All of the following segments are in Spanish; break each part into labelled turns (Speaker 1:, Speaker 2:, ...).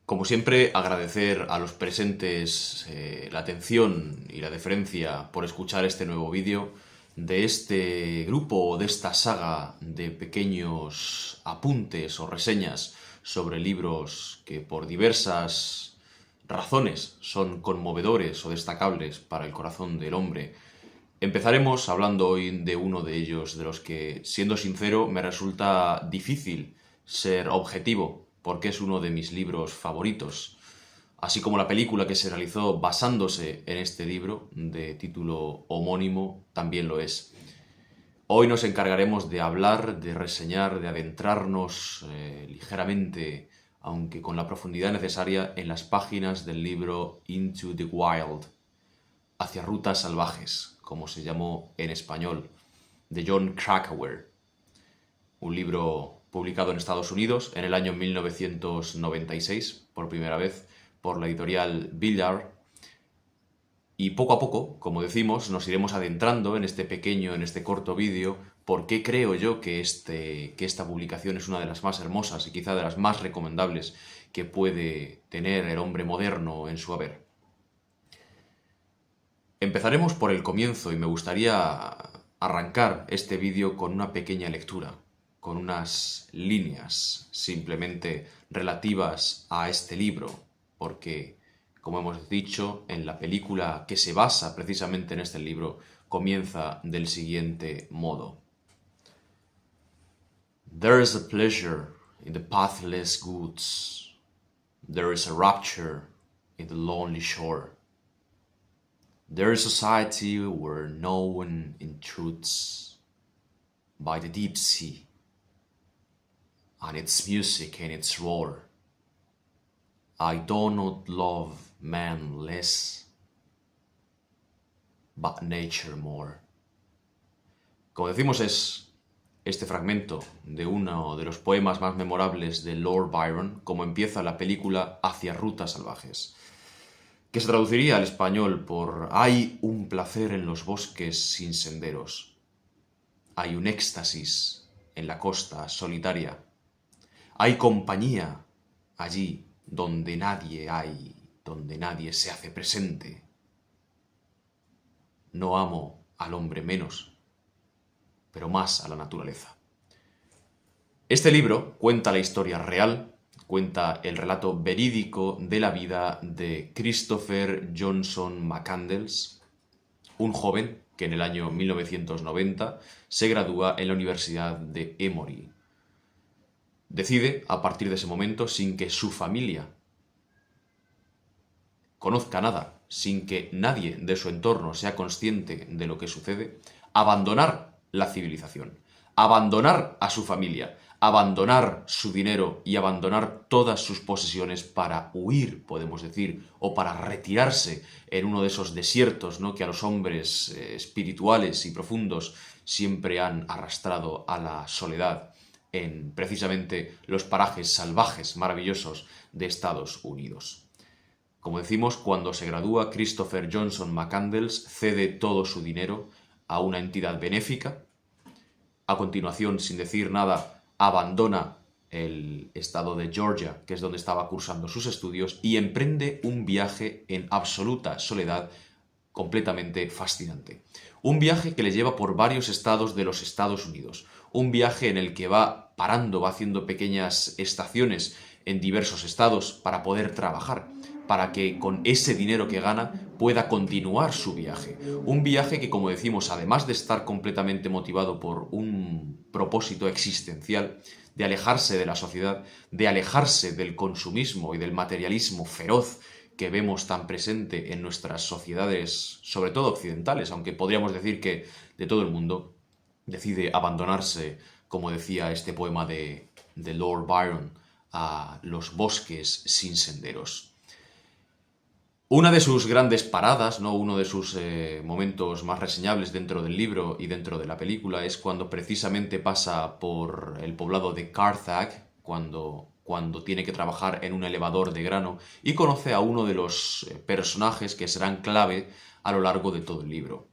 Speaker 1: Como siempre, agradecer a los presentes la atención y la deferencia por escuchar este nuevo vídeo de este grupo, de esta saga de pequeños apuntes o reseñas sobre libros que por diversas razones son conmovedores o destacables para el corazón del hombre. Empezaremos hablando hoy de uno de ellos, de los que, siendo sincero, me resulta difícil ser objetivo, porque es uno de mis libros favoritos, así como la película que se realizó basándose en este libro, de título homónimo, también lo es. Hoy nos encargaremos de hablar, de reseñar, de adentrarnos ligeramente, aunque con la profundidad necesaria, en las páginas del libro Into the Wild, Hacia rutas salvajes, como se llamó en español, de Jon Krakauer, un libro publicado en Estados Unidos en el año 1996, por primera vez, por la editorial Villard. Y poco a poco, como decimos, nos iremos adentrando en este corto vídeo, por qué creo yo que esta publicación es una de las más hermosas y quizá de las más recomendables que puede tener el hombre moderno en su haber. Empezaremos por el comienzo y me gustaría arrancar este vídeo con una pequeña lectura, con unas líneas simplemente relativas a este libro, porque, como hemos dicho, en la película que se basa precisamente en este libro, comienza del siguiente modo. There is a pleasure in the pathless woods. There is a rapture in the lonely shore. There is a society where no one intrudes by the deep sea, and its music and its roar. I do not love man less, but nature more. Como decimos, es este fragmento de uno de los poemas más memorables de Lord Byron, como empieza la película Hacia rutas salvajes, que se traduciría al español por hay un placer en los bosques sin senderos, hay un éxtasis en la costa solitaria, hay compañía allí donde nadie se hace presente. No amo al hombre menos, pero más a la naturaleza. Este libro cuenta la historia real, cuenta el relato verídico de la vida de Christopher Johnson McCandless, un joven que en el año 1990 se gradúa en la Universidad de Emory. Decide, a partir de ese momento, sin que su familia conozca nada, sin que nadie de su entorno sea consciente de lo que sucede, abandonar la civilización, abandonar a su familia, abandonar su dinero y abandonar todas sus posesiones para huir, podemos decir, o para retirarse en uno de esos desiertos, ¿no?, que a los hombres espirituales y profundos siempre han arrastrado a la soledad, en precisamente los parajes salvajes maravillosos de Estados Unidos. Como decimos, cuando se gradúa, Christopher Johnson McCandless cede todo su dinero a una entidad benéfica. A continuación, sin decir nada, abandona el estado de Georgia, que es donde estaba cursando sus estudios, y emprende un viaje en absoluta soledad completamente fascinante. Un viaje que le lleva por varios estados de los Estados Unidos. Un viaje en el que va parando, va haciendo pequeñas estaciones en diversos estados para poder trabajar, para que con ese dinero que gana pueda continuar su viaje. Un viaje que, como decimos, además de estar completamente motivado por un propósito existencial, de alejarse de la sociedad, de alejarse del consumismo y del materialismo feroz que vemos tan presente en nuestras sociedades, sobre todo occidentales, aunque podríamos decir que de todo el mundo, decide abandonarse, como decía este poema de Lord Byron, a los bosques sin senderos. Una de sus grandes paradas, ¿no?, uno de sus momentos más reseñables dentro del libro y dentro de la película, es cuando precisamente pasa por el poblado de Carthage, cuando tiene que trabajar en un elevador de grano, y conoce a uno de los personajes que serán clave a lo largo de todo el libro.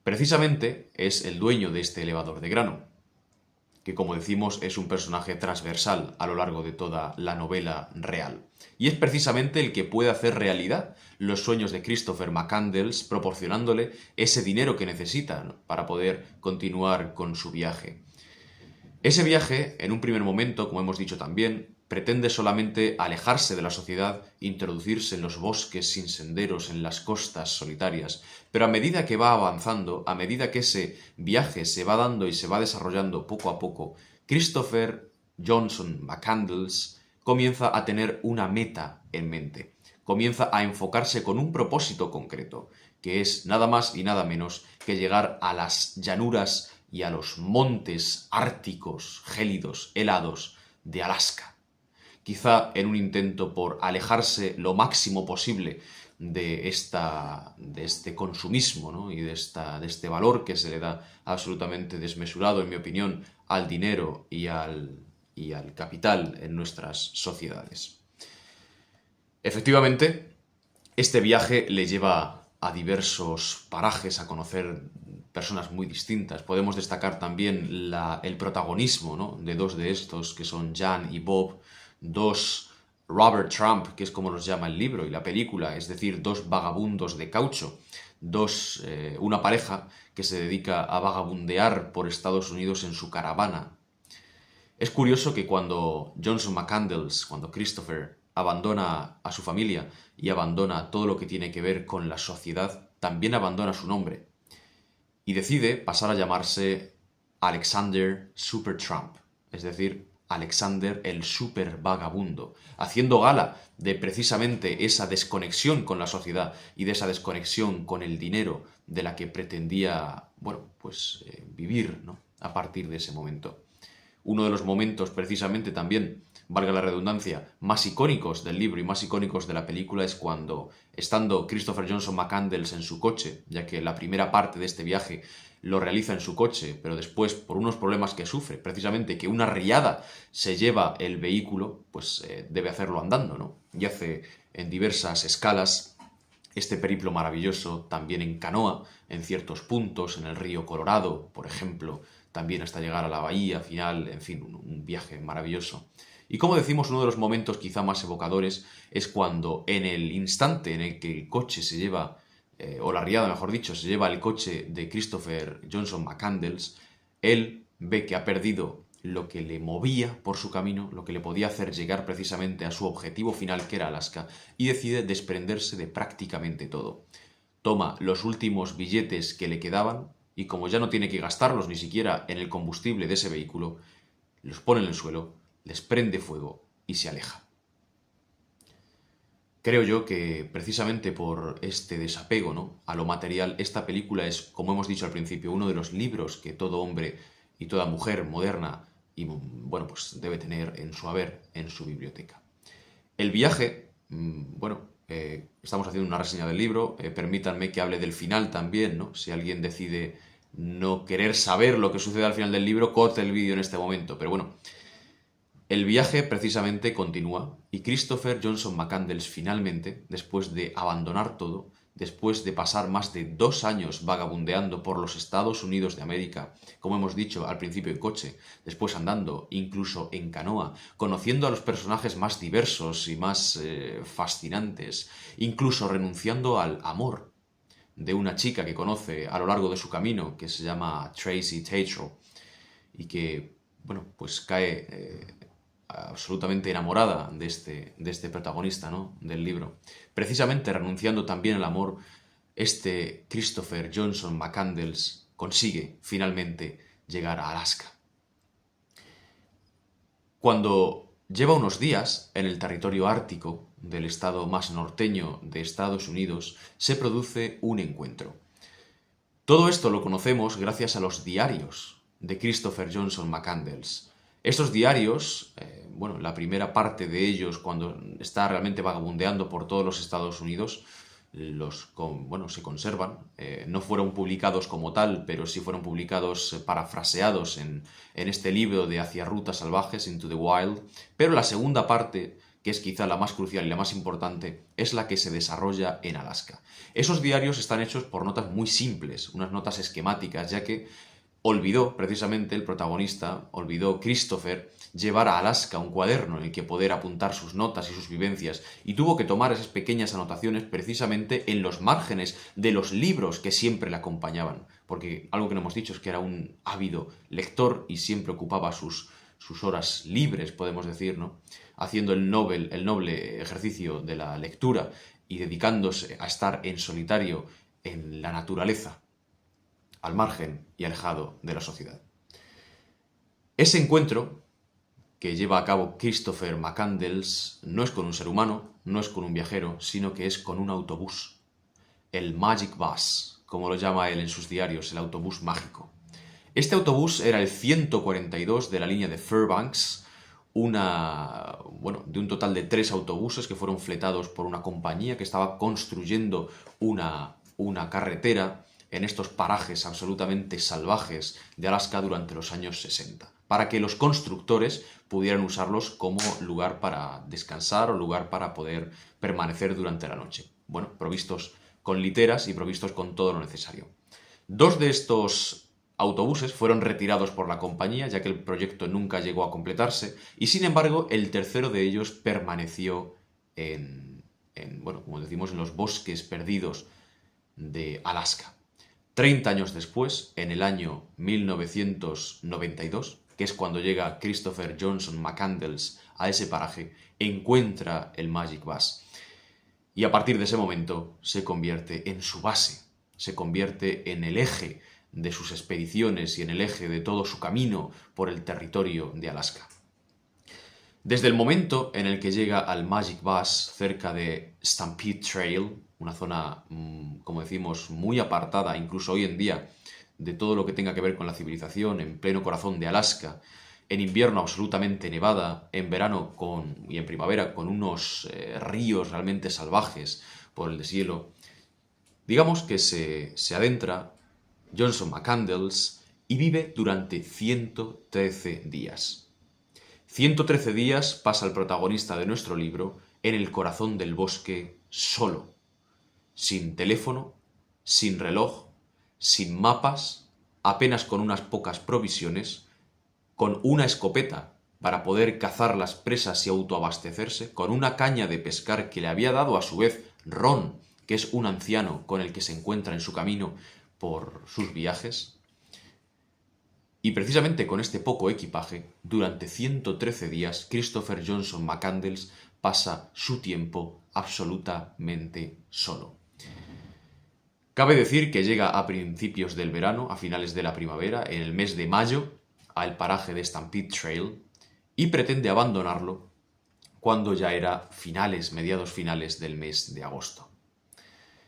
Speaker 1: Precisamente es el dueño de este elevador de grano. que como decimos es un personaje transversal a lo largo de toda la novela real. Y es precisamente el que puede hacer realidad los sueños de Christopher McCandless, proporcionándole ese dinero que necesita, ¿no?, para poder continuar con su viaje. Ese viaje, en un primer momento, como hemos dicho también, pretende solamente alejarse de la sociedad, introducirse en los bosques sin senderos, en las costas solitarias, pero a medida que va avanzando, a medida que ese viaje se va dando y se va desarrollando poco a poco, Christopher Johnson McCandless comienza a tener una meta en mente, comienza a enfocarse con un propósito concreto, que es nada más y nada menos que llegar a las llanuras y a los montes árticos, gélidos, helados de Alaska. Quizá en un intento por alejarse lo máximo posible de este consumismo, ¿no?, y de este valor que se le da absolutamente desmesurado, en mi opinión, al dinero y al capital en nuestras sociedades. Efectivamente, este viaje le lleva a diversos parajes, a conocer personas muy distintas. Podemos destacar también el protagonismo, ¿no?, de dos de estos, que son Jan y Bob, dos Robert Trump, que es como los llama el libro y la película, es decir, dos vagabundos de caucho, una pareja que se dedica a vagabundear por Estados Unidos en su caravana. Es curioso que cuando Johnson McCandless, cuando Christopher abandona a su familia y abandona todo lo que tiene que ver con la sociedad, también abandona su nombre y decide pasar a llamarse Alexander Supertramp, es decir, Alexander el super vagabundo, haciendo gala de precisamente esa desconexión con la sociedad y de esa desconexión con el dinero de la que pretendía, vivir, ¿no?, a partir de ese momento. Uno de los momentos, precisamente también, valga la redundancia, más icónicos del libro y más icónicos de la película es cuando, estando Christopher Johnson McCandless en su coche, ya que la primera parte de este viaje lo realiza en su coche, pero después, por unos problemas que sufre, precisamente que una riada se lleva el vehículo, debe hacerlo andando, ¿no? Y hace en diversas escalas este periplo maravilloso, también en canoa, en ciertos puntos, en el río Colorado, por ejemplo, también hasta llegar a la bahía final, en fin, un viaje maravilloso. Y como decimos, uno de los momentos quizá más evocadores es cuando en el instante en el que el coche se lleva, o la riada mejor dicho, se lleva el coche de Christopher Johnson McCandless, él ve que ha perdido lo que le movía por su camino, lo que le podía hacer llegar precisamente a su objetivo final, que era Alaska, y decide desprenderse de prácticamente todo. Toma los últimos billetes que le quedaban y, como ya no tiene que gastarlos ni siquiera en el combustible de ese vehículo, los pone en el suelo, les prende fuego y se aleja. Creo yo que precisamente por este desapego, ¿no?, a lo material, esta película es, como hemos dicho al principio, uno de los libros que todo hombre y toda mujer moderna debe tener en su haber, en su biblioteca. El viaje, estamos haciendo una reseña del libro, permítanme que hable del final también, ¿no? Si alguien decide no querer saber lo que sucede al final del libro, corte el vídeo en este momento, pero bueno. El viaje precisamente continúa y Christopher Johnson McCandless finalmente, después de abandonar todo, después de pasar más de 2 años vagabundeando por los Estados Unidos de América, como hemos dicho al principio en coche, después andando, incluso en canoa, conociendo a los personajes más diversos y más fascinantes, incluso renunciando al amor de una chica que conoce a lo largo de su camino, que se llama Tracy Tatro, y que, cae absolutamente enamorada de este protagonista, ¿no?, del libro. Precisamente renunciando también al amor, este Christopher Johnson McCandless consigue finalmente llegar a Alaska. Cuando lleva unos días en el territorio ártico del estado más norteño de Estados Unidos, se produce un encuentro. Todo esto lo conocemos gracias a los diarios de Christopher Johnson McCandless. Estos diarios, la primera parte de ellos, cuando está realmente vagabundeando por todos los Estados Unidos, se conservan. No fueron publicados como tal, pero sí fueron publicados parafraseados en este libro de Hacia rutas salvajes, Into the Wild. Pero la segunda parte, que es quizá la más crucial y la más importante, es la que se desarrolla en Alaska. Esos diarios están hechos por notas muy simples, unas notas esquemáticas, ya que olvidó, precisamente el protagonista, olvidó Christopher, llevar a Alaska un cuaderno en el que poder apuntar sus notas y sus vivencias, y tuvo que tomar esas pequeñas anotaciones precisamente en los márgenes de los libros que siempre le acompañaban, porque algo que no hemos dicho es que era un ávido lector y siempre ocupaba sus horas libres, podemos decir, ¿no? Haciendo el noble ejercicio de la lectura y dedicándose a estar en solitario en la naturaleza, al margen y alejado de la sociedad. Ese encuentro que lleva a cabo Christopher McCandless no es con un ser humano, no es con un viajero, sino que es con un autobús. El Magic Bus, como lo llama él en sus diarios, el autobús mágico. Este autobús era el 142 de la línea de Fairbanks, de un total de 3 autobuses que fueron fletados por una compañía que estaba construyendo una carretera en estos parajes absolutamente salvajes de Alaska durante los años 60, para que los constructores pudieran usarlos como lugar para descansar o lugar para poder permanecer durante la noche. Bueno, provistos con literas y provistos con todo lo necesario. 2 de estos autobuses fueron retirados por la compañía, ya que el proyecto nunca llegó a completarse, y sin embargo el tercero de ellos permaneció como decimos, en los bosques perdidos de Alaska. 30 años después, en el año 1992, que es cuando llega Christopher Johnson McCandless a ese paraje, encuentra el Magic Bus. Y a partir de ese momento se convierte en su base, se convierte en el eje de sus expediciones y en el eje de todo su camino por el territorio de Alaska. Desde el momento en el que llega al Magic Bus cerca de Stampede Trail, una zona, como decimos, muy apartada, incluso hoy en día, de todo lo que tenga que ver con la civilización, en pleno corazón de Alaska, en invierno absolutamente nevada, en verano y en primavera con unos ríos realmente salvajes por el deshielo, digamos que se adentra Johnson McCandless y vive durante 113 días. 113 días pasa el protagonista de nuestro libro en el corazón del bosque solo, sin teléfono, sin reloj, sin mapas, apenas con unas pocas provisiones, con una escopeta para poder cazar las presas y autoabastecerse, con una caña de pescar que le había dado a su vez Ron, que es un anciano con el que se encuentra en su camino por sus viajes. Y precisamente con este poco equipaje, durante 113 días, Christopher Johnson McCandless pasa su tiempo absolutamente solo. Cabe decir que llega a principios del verano, a finales de la primavera, en el mes de mayo, al paraje de Stampede Trail, y pretende abandonarlo cuando ya era mediados finales del mes de agosto.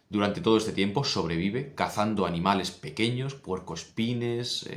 Speaker 1: Durante todo este tiempo sobrevive cazando animales pequeños, puercoespines,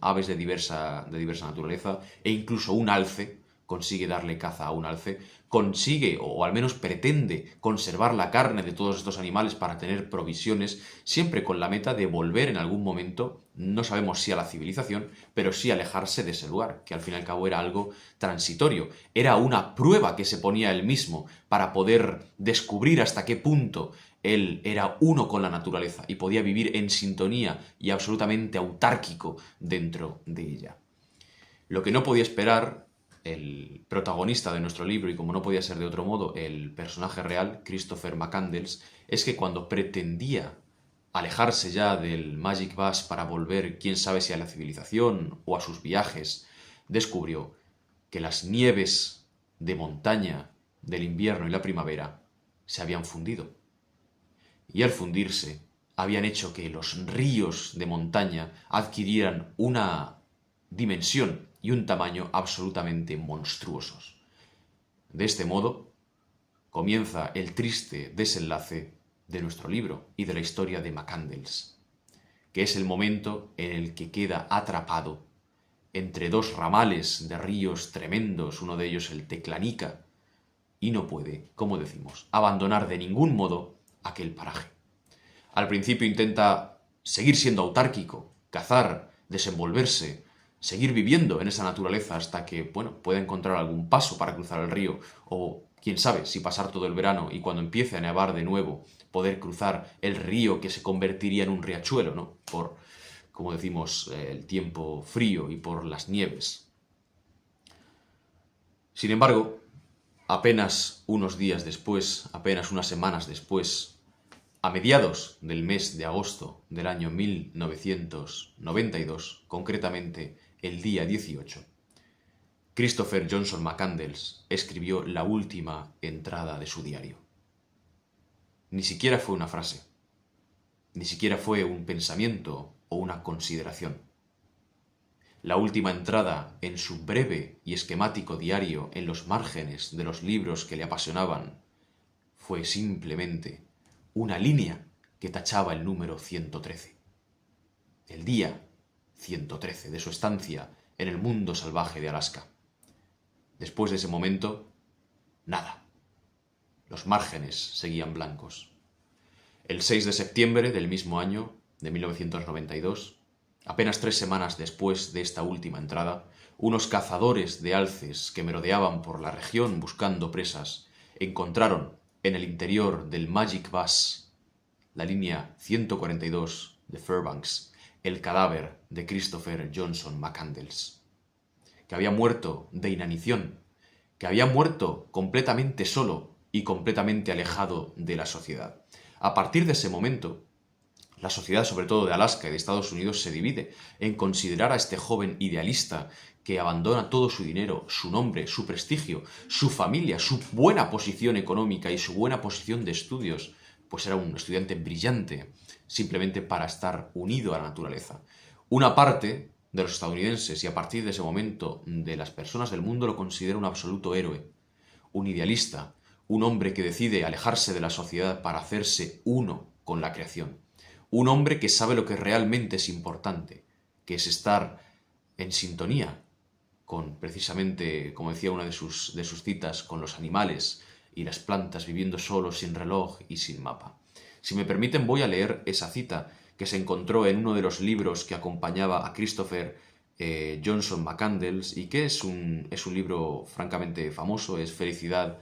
Speaker 1: aves de diversa naturaleza, e incluso un alce, consigue darle caza a un alce, consigue, o al menos pretende, conservar la carne de todos estos animales para tener provisiones, siempre con la meta de volver en algún momento, no sabemos si a la civilización, pero sí alejarse de ese lugar, que al fin y al cabo era algo transitorio, era una prueba que se ponía él mismo para poder descubrir hasta qué punto él era uno con la naturaleza y podía vivir en sintonía y absolutamente autárquico dentro de ella. Lo que no podía esperar el protagonista de nuestro libro, y como no podía ser de otro modo, el personaje real, Christopher McCandless, es que cuando pretendía alejarse ya del Magic Bus para volver, quién sabe si a la civilización o a sus viajes, descubrió que las nieves de montaña del invierno y la primavera se habían fundido. Y al fundirse, habían hecho que los ríos de montaña adquirieran una dimensión y un tamaño absolutamente monstruosos. De este modo, comienza el triste desenlace de nuestro libro y de la historia de McCandless, que es el momento en el que queda atrapado entre 2 ramales de ríos tremendos, uno de ellos el Teclanica, y no puede, como decimos, abandonar de ningún modo aquel paraje. Al principio intenta seguir siendo autárquico, cazar, desenvolverse, seguir viviendo en esa naturaleza hasta que, pueda encontrar algún paso para cruzar el río, o quién sabe si pasar todo el verano y cuando empiece a nevar de nuevo, poder cruzar el río que se convertiría en un riachuelo, ¿no? como decimos, el tiempo frío y por las nieves. Sin embargo, apenas unos días después, apenas unas semanas después, a mediados del mes de agosto del año 1992, concretamente el día 18, Christopher Johnson McCandless escribió la última entrada de su diario. Ni siquiera fue una frase, ni siquiera fue un pensamiento o una consideración. La última entrada en su breve y esquemático diario en los márgenes de los libros que le apasionaban fue simplemente una línea que tachaba el número 113. El día 113 de su estancia en el mundo salvaje de Alaska. Después de ese momento, nada. Los márgenes seguían blancos. El 6 de septiembre del mismo año, de 1992, apenas 3 semanas después de esta última entrada, unos cazadores de alces que merodeaban por la región buscando presas encontraron en el interior del Magic Bus, la línea 142 de Fairbanks, el cadáver de Christopher Johnson McCandless, que había muerto de inanición, que había muerto completamente solo y completamente alejado de la sociedad. A partir de ese momento, la sociedad, sobre todo de Alaska y de Estados Unidos, se divide en considerar a este joven idealista que abandona todo su dinero, su nombre, su prestigio, su familia, su buena posición económica y su buena posición de estudios, pues era un estudiante brillante, simplemente para estar unido a la naturaleza. Una parte de los estadounidenses, y a partir de ese momento de las personas del mundo, lo considera un absoluto héroe, un idealista, un hombre que decide alejarse de la sociedad para hacerse uno con la creación. Un hombre que sabe lo que realmente es importante, que es estar en sintonía con, precisamente, como decía una de sus citas, con los animales y las plantas, viviendo solo, sin reloj y sin mapa. Si me permiten, voy a leer esa cita que se encontró en uno de los libros que acompañaba a Christopher Johnson McCandless, y que es un libro francamente famoso, es Felicidad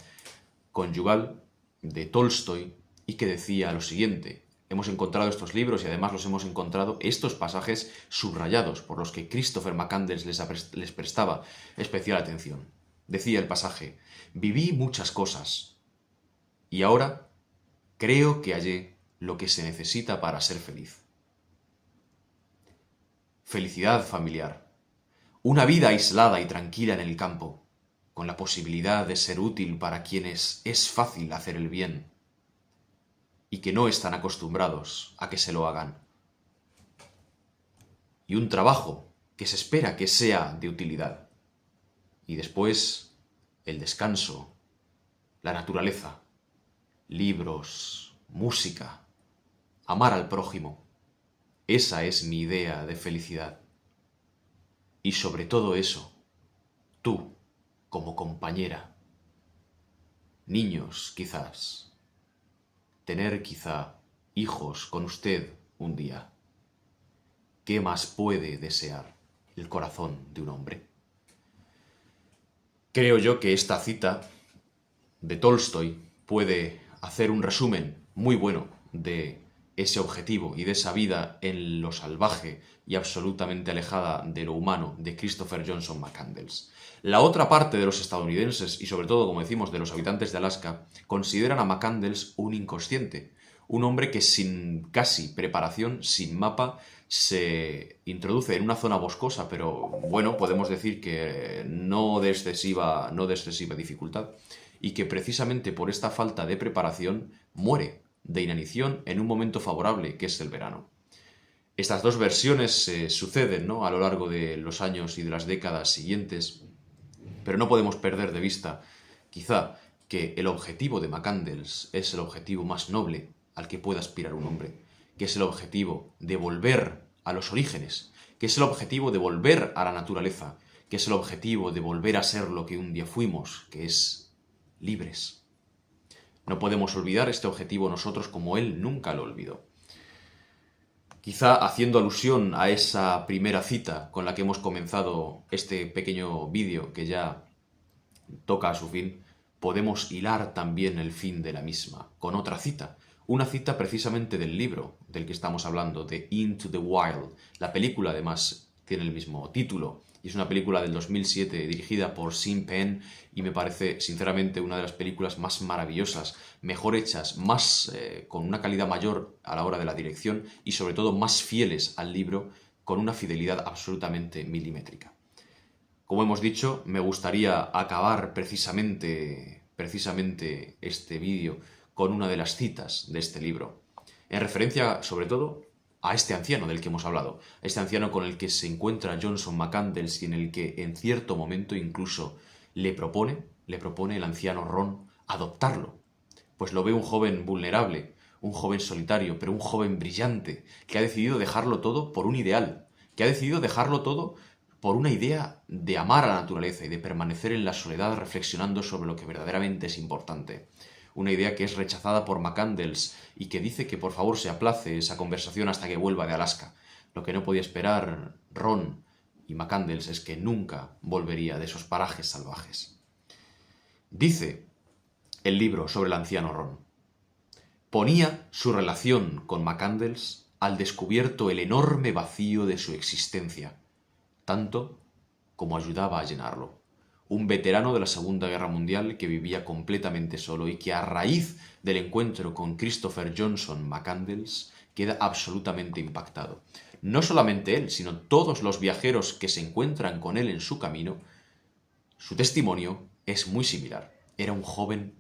Speaker 1: Conyugal, de Tolstoy, y que decía lo siguiente. Hemos encontrado estos libros y además los hemos encontrado estos pasajes subrayados por los que Christopher McCandless les prestaba especial atención. Decía el pasaje: viví muchas cosas y ahora creo que hallé lo que se necesita para ser feliz. Felicidad familiar. Una vida aislada y tranquila en el campo, con la posibilidad de ser útil para quienes es fácil hacer el bien y que no están acostumbrados a que se lo hagan. Y un trabajo que se espera que sea de utilidad. Y después, el descanso, la naturaleza, libros, música, amar al prójimo. Esa es mi idea de felicidad. Y sobre todo eso, tú, como compañera. Niños, quizás. Tener quizá hijos con usted un día. ¿Qué más puede desear el corazón de un hombre? Creo yo que esta cita de Tolstoy puede hacer un resumen muy bueno de ese objetivo y de esa vida en lo salvaje y absolutamente alejada de lo humano de Christopher Johnson McCandless. La otra parte de los estadounidenses, y sobre todo, como decimos, de los habitantes de Alaska, consideran a McCandless un inconsciente, un hombre que sin casi preparación, sin mapa, se introduce en una zona boscosa, pero bueno, podemos decir que no de excesiva dificultad, y que precisamente por esta falta de preparación muere de inanición en un momento favorable, que es el verano. Estas dos versiones se suceden, ¿no?, a lo largo de los años y de las décadas siguientes, pero no podemos perder de vista, quizá, que el objetivo de McCandless es el objetivo más noble al que pueda aspirar un hombre, que es el objetivo de volver a los orígenes, que es el objetivo de volver a la naturaleza, que es el objetivo de volver a ser lo que un día fuimos, que es libres. No podemos olvidar este objetivo nosotros como él nunca lo olvidó. Quizá haciendo alusión a esa primera cita con la que hemos comenzado este pequeño vídeo que ya toca a su fin, podemos hilar también el fin de la misma con otra cita, Una cita precisamente del libro del que estamos hablando, de Into the Wild. La película además tiene el mismo título y es una película del 2007 dirigida por Sean Penn y me parece sinceramente una de las películas más maravillosas, mejor hechas, con una calidad mayor a la hora de la dirección y sobre todo más fieles al libro con una fidelidad absolutamente milimétrica. Como hemos dicho, me gustaría acabar precisamente este vídeo con una de las citas de este libro, en referencia sobre todo a este anciano del que hemos hablado, este anciano con el que se encuentra Johnson McCandless y en el que en cierto momento incluso le propone el anciano Ron adoptarlo, pues lo ve un joven vulnerable, un joven solitario, pero un joven brillante, que ha decidido dejarlo todo por un ideal, que ha decidido dejarlo todo por una idea de amar a la naturaleza y de permanecer en la soledad reflexionando sobre lo que verdaderamente es importante. Una idea que es rechazada por McCandless y que dice que por favor se aplace esa conversación hasta que vuelva de Alaska. Lo que no podía esperar Ron y McCandless es que nunca volvería de esos parajes salvajes. Dice el libro sobre el anciano Ron: ponía su relación con McCandless al descubierto el enorme vacío de su existencia, tanto como ayudaba a llenarlo. Un veterano de la Segunda Guerra Mundial que vivía completamente solo y que a raíz del encuentro con Christopher Johnson McCandless queda absolutamente impactado. No solamente él, sino todos los viajeros que se encuentran con él en su camino, su testimonio es muy similar. Era un joven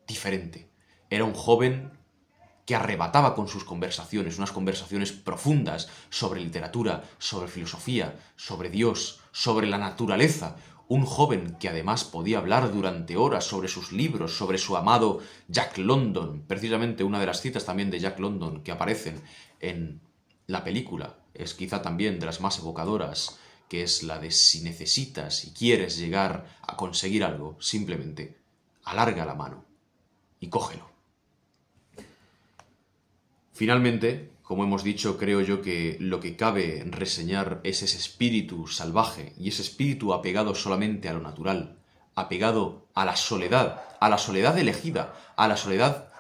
Speaker 1: diferente. Era un joven que arrebataba con sus conversaciones, unas conversaciones profundas sobre literatura, sobre filosofía, sobre Dios, sobre la naturaleza. Un joven que además podía hablar durante horas sobre sus libros, sobre su amado Jack London. Precisamente una de las citas también de Jack London que aparecen en la película es quizá también de las más evocadoras, que es la de: si necesitas y quieres llegar a conseguir algo, simplemente alarga la mano y cógelo. Finalmente, como hemos dicho, creo yo que lo que cabe reseñar es ese espíritu salvaje y ese espíritu apegado solamente a lo natural, apegado a la soledad elegida, a la soledad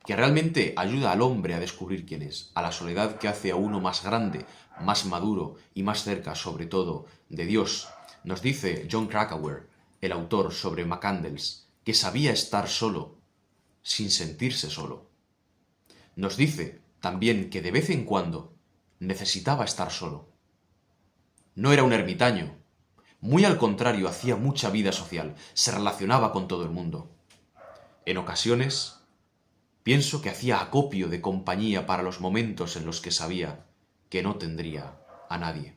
Speaker 1: que realmente ayuda al hombre a descubrir quién es, a la soledad que hace a uno más grande, más maduro y más cerca, sobre todo, de Dios. Nos dice Jon Krakauer, el autor, sobre McCandless, que sabía estar solo, sin sentirse solo. Nos dice también que de vez en cuando necesitaba estar solo. No era un ermitaño. Muy al contrario, hacía mucha vida social, se relacionaba con todo el mundo. En ocasiones, pienso que hacía acopio de compañía para los momentos en los que sabía que no tendría a nadie.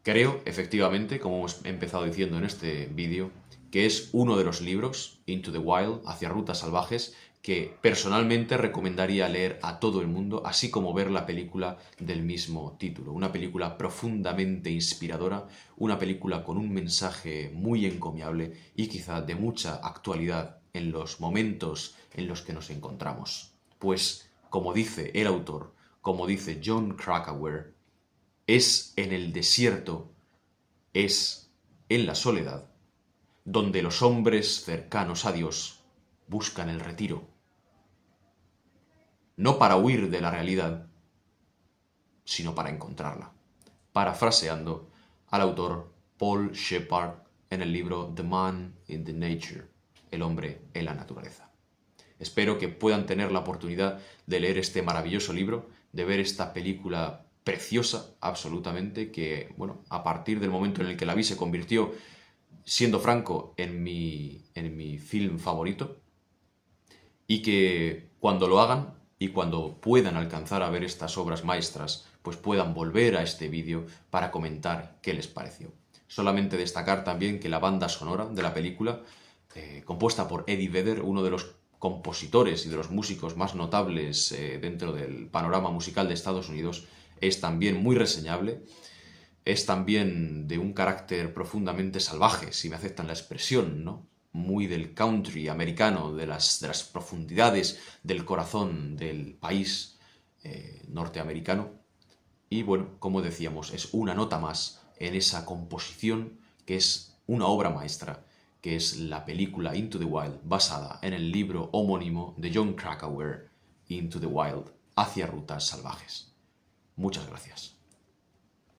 Speaker 1: Creo, efectivamente, como hemos empezado diciendo en este vídeo, que es uno de los libros, Into the Wild, Hacia Rutas Salvajes, que personalmente recomendaría leer a todo el mundo, así como ver la película del mismo título. Una película profundamente inspiradora, una película con un mensaje muy encomiable y quizá de mucha actualidad en los momentos en los que nos encontramos. Pues, como dice el autor, como dice Jon Krakauer, es en el desierto, es en la soledad, donde los hombres cercanos a Dios buscan el retiro. No para huir de la realidad, sino para encontrarla. Parafraseando al autor Paul Shepard en el libro The Man in the Nature, el hombre en la naturaleza. Espero que puedan tener la oportunidad de leer este maravilloso libro, de ver esta película preciosa, absolutamente, que, bueno, a partir del momento en el que la vi se convirtió, siendo franco, en mi film favorito, y que cuando lo hagan y cuando puedan alcanzar a ver estas obras maestras, pues puedan volver a este vídeo para comentar qué les pareció. Solamente destacar también que la banda sonora de la película, compuesta por Eddie Vedder, uno de los compositores y de los músicos más notables dentro del panorama musical de Estados Unidos, es también muy reseñable. Es también de un carácter profundamente salvaje, si me aceptan la expresión, ¿no? Muy del country americano, de las profundidades del corazón del país norteamericano. Y bueno, como decíamos, es una nota más en esa composición que es una obra maestra, que es la película Into the Wild, basada en el libro homónimo de Jon Krakauer, Into the Wild, hacia rutas salvajes. Muchas gracias.